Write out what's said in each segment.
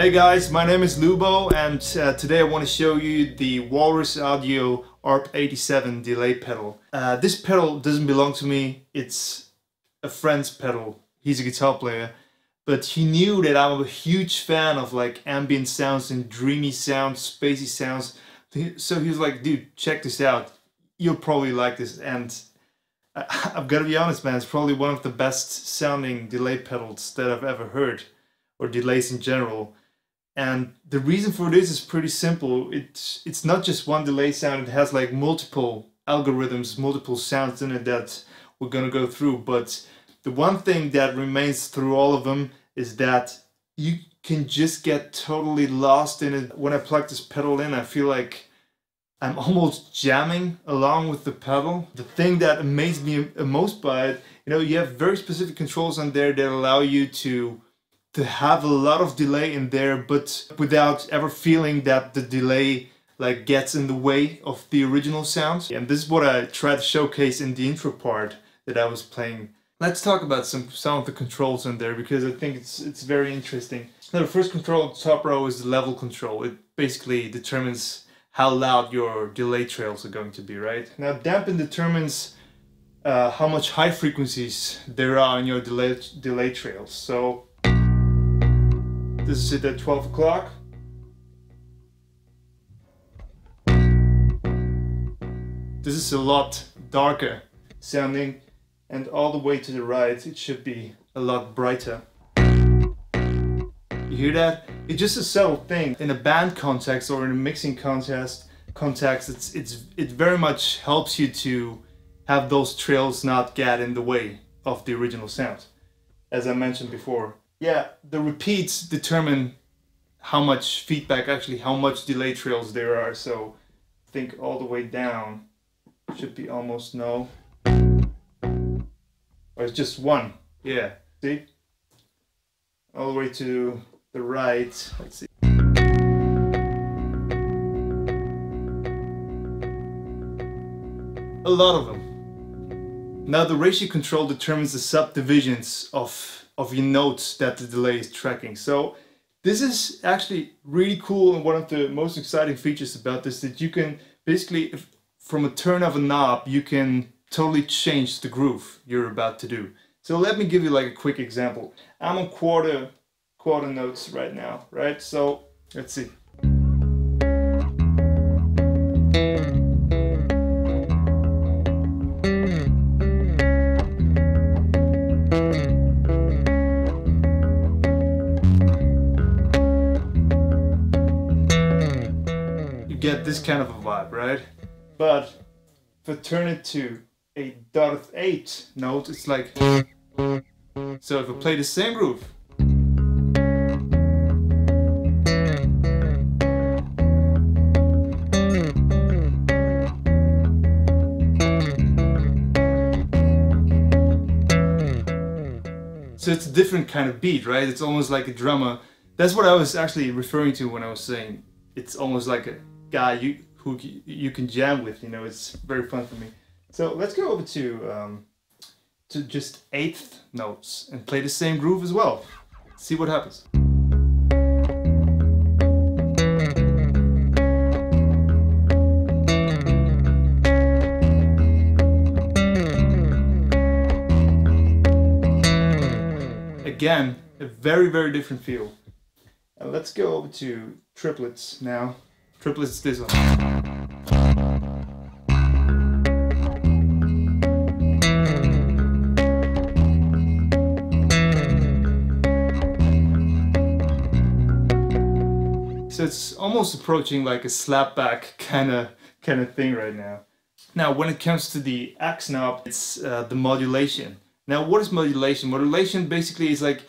Hey guys, my name is Lubo and today I want to show you the Walrus Audio ARP87 delay pedal. This pedal doesn't belong to me, it's a friend's pedal. He's a guitar player, but he knew that I'm a huge fan of like ambient sounds and dreamy sounds, spacey sounds. So he was like, dude, check this out. You'll probably like this. And I've got to be honest, man, it's probably one of the best sounding delay pedals that I've ever heard, or delays in general. And the reason for this is pretty simple. It's not just one delay sound, it has like multiple algorithms, multiple sounds in it that we're gonna go through. But the one thing that remains through all of them is that you can just get totally lost in it. When I plug this pedal in, I feel like I'm almost jamming along with the pedal. The thing that amazed me most by it, you have very specific controls on there that allow you to have a lot of delay in there, but without ever feeling that the delay like gets in the way of the original sound. And this is what I tried to showcase in the intro part that I was playing. Let's talk about some of the controls in there, because I think it's very interesting. Now, the first control at the top row is the level control. It basically determines how loud your delay trails are going to be, right? Now, dampen determines how much high frequencies there are in your delay trails. So this is it at 12 o'clock. This is a lot darker sounding, and all the way to the right it should be a lot brighter. You hear that? It's just a subtle thing. In a band context or in a mixing context, it very much helps you to have those trails not get in the way of the original sound, as I mentioned before. Yeah, the repeats determine how much feedback, actually how much delay trails there are. So I think all the way down should be almost no. Or it's just one. Yeah, see? All the way to the right. Let's see. A lot of them. Now the ratio control determines the subdivisions of your notes that the delay is tracking. So this is actually really cool, and one of the most exciting features about this, that you can basically, from a turn of a knob, you can totally change the groove you're about to do. So let me give you like a quick example. I'm on quarter notes right now, right? So let's see. Get this kind of a vibe, right? But if I turn it to a dotted 8 note, it's like, so if I play the same groove, so it's a different kind of beat, right? It's almost like a drummer. That's what I was actually referring to when I was saying it's almost like a guy who you can jam with. It's very fun for me. So let's go over to just eighth notes and play the same groove as well. See what happens. Again, a very, very different feel. Let's go over to triplets now. Triplets this one. So it's almost approaching like a slapback kind of thing right now. Now, when it comes to the X knob, it's the modulation. Now, what is modulation? Modulation basically is like,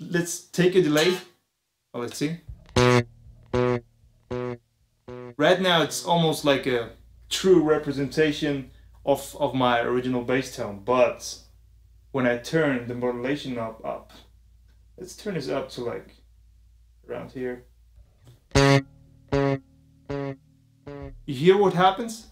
let's take a delay. Oh, let's see. Right now it's almost like a true representation of my original bass tone, but when I turn the modulation knob up, let's turn this up to like around here. You hear what happens?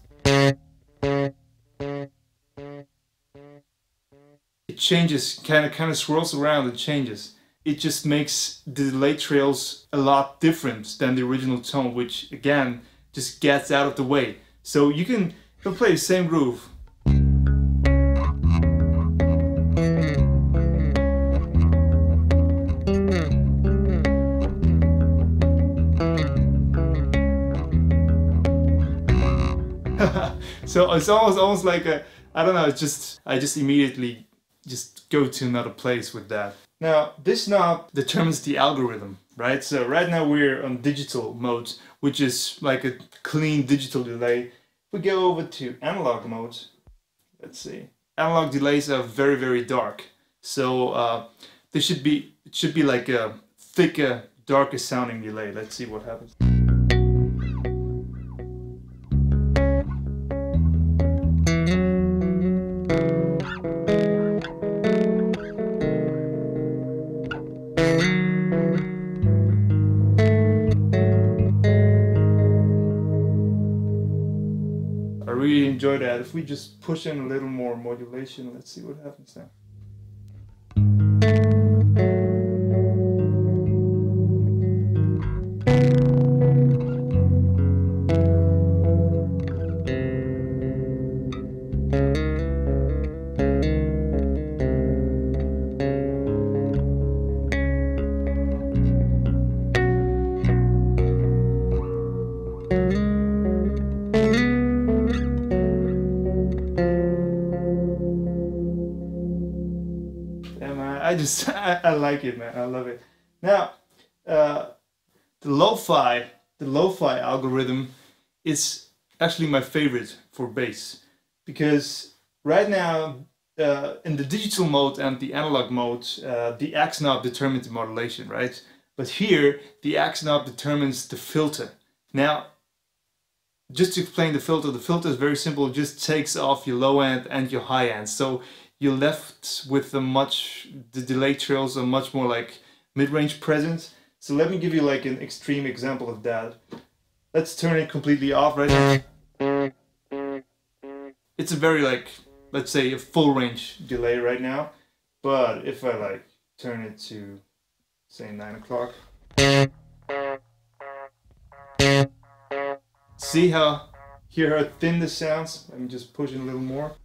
It changes, kind of swirls around and changes. it just makes the delay trails a lot different than the original tone, which again just gets out of the way. So you can play the same groove. So it's almost like a, I don't know, it's just, I just immediately just go to another place with that. Now, this knob determines the algorithm, right? So right now we're on digital mode, which is like a clean digital delay. If we go over to analog mode, let's see. Analog delays are very, very dark. So it should be like a thicker, darker sounding delay. Let's see what happens. I really enjoy that. If we just push in a little more modulation, let's see what happens now. I like it, man. I love it. Now, the lo-fi algorithm is actually my favorite for bass, because right now in the digital mode and the analog mode, the X knob determines the modulation, right? But here, the X knob determines the filter. Now, just to explain the filter is very simple. It just takes off your low end and your high end. So you're left with the delay trails are much more like mid-range present. So let me give you like an extreme example of that. Let's turn it completely off right now. It's a very like, let's say a full range delay right now. But if I like turn it to say 9 o'clock. See how, hear how thin this sounds? Let me just push it a little more.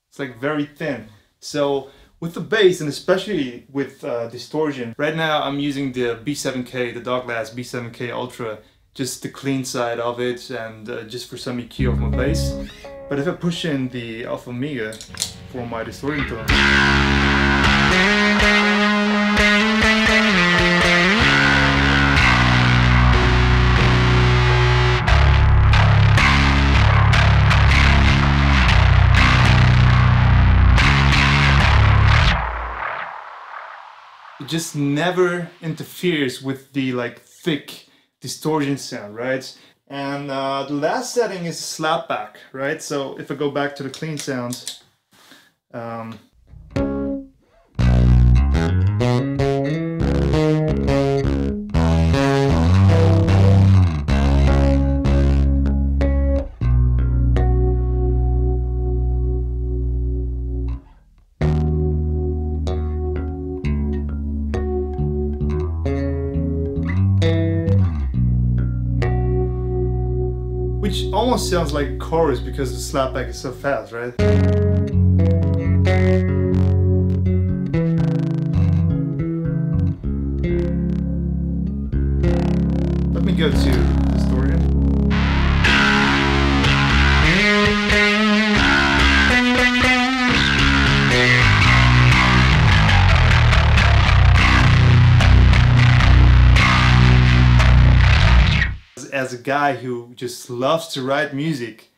It's like very thin. So with the bass, and especially with distortion, right now I'm using the B7K, the Darkglass B7K Ultra, just the clean side of it, and just for some EQ of my bass. But if I push in the Alpha Omega for my distortion tone, it just never interferes with the like thick distortion sound, right? And the last setting is slapback, right? So if I go back to the clean sound, which almost sounds like chorus because the slapback is so fast, right? Let me go to distortion. As a guy who just loves to write music,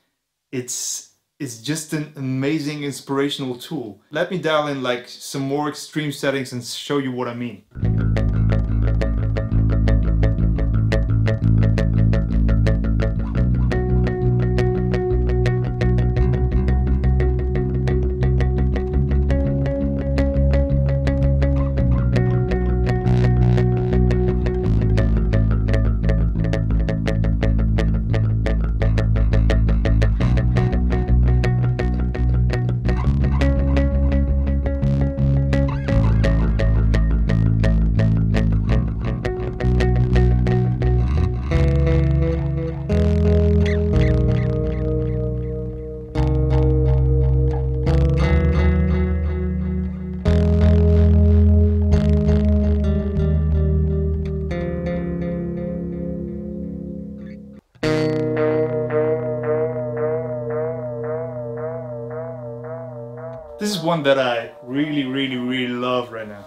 it's just an amazing inspirational tool. Let me dial in like some more extreme settings and show you what I mean. This is one that I really love right now.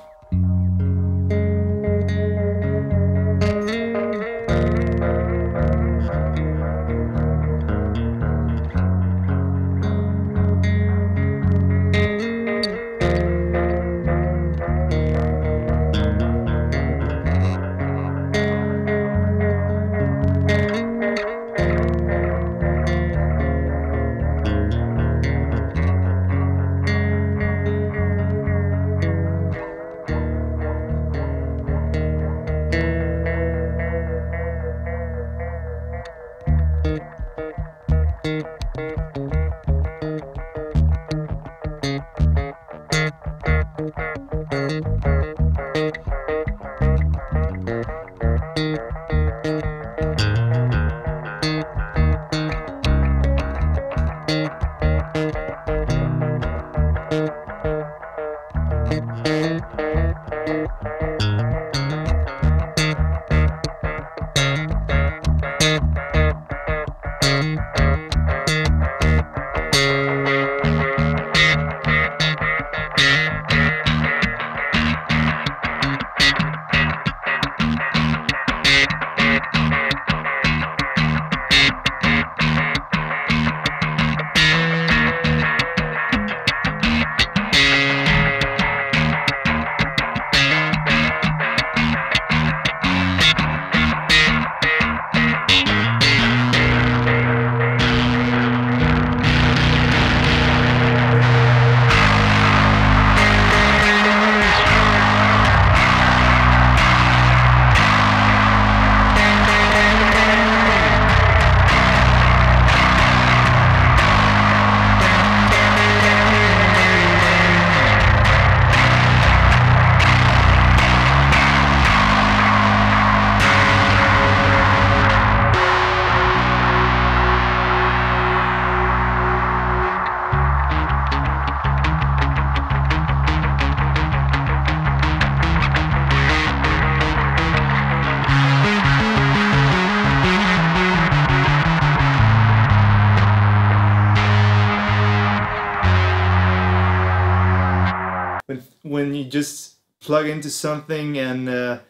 When you just plug into something and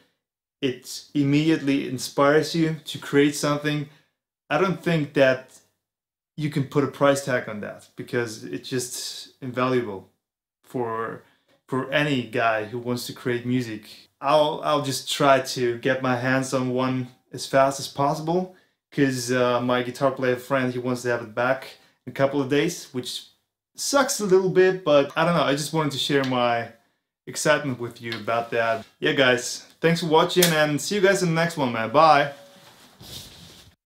it immediately inspires you to create something, I don't think that you can put a price tag on that, because it's just invaluable for any guy who wants to create music. I'll just try to get my hands on one as fast as possible, because my guitar player friend, he wants to have it back in a couple of days, which sucks a little bit, but I don't know, I just wanted to share my excitement with you about that. Yeah guys, thanks for watching and see you guys in the next one, man. Bye!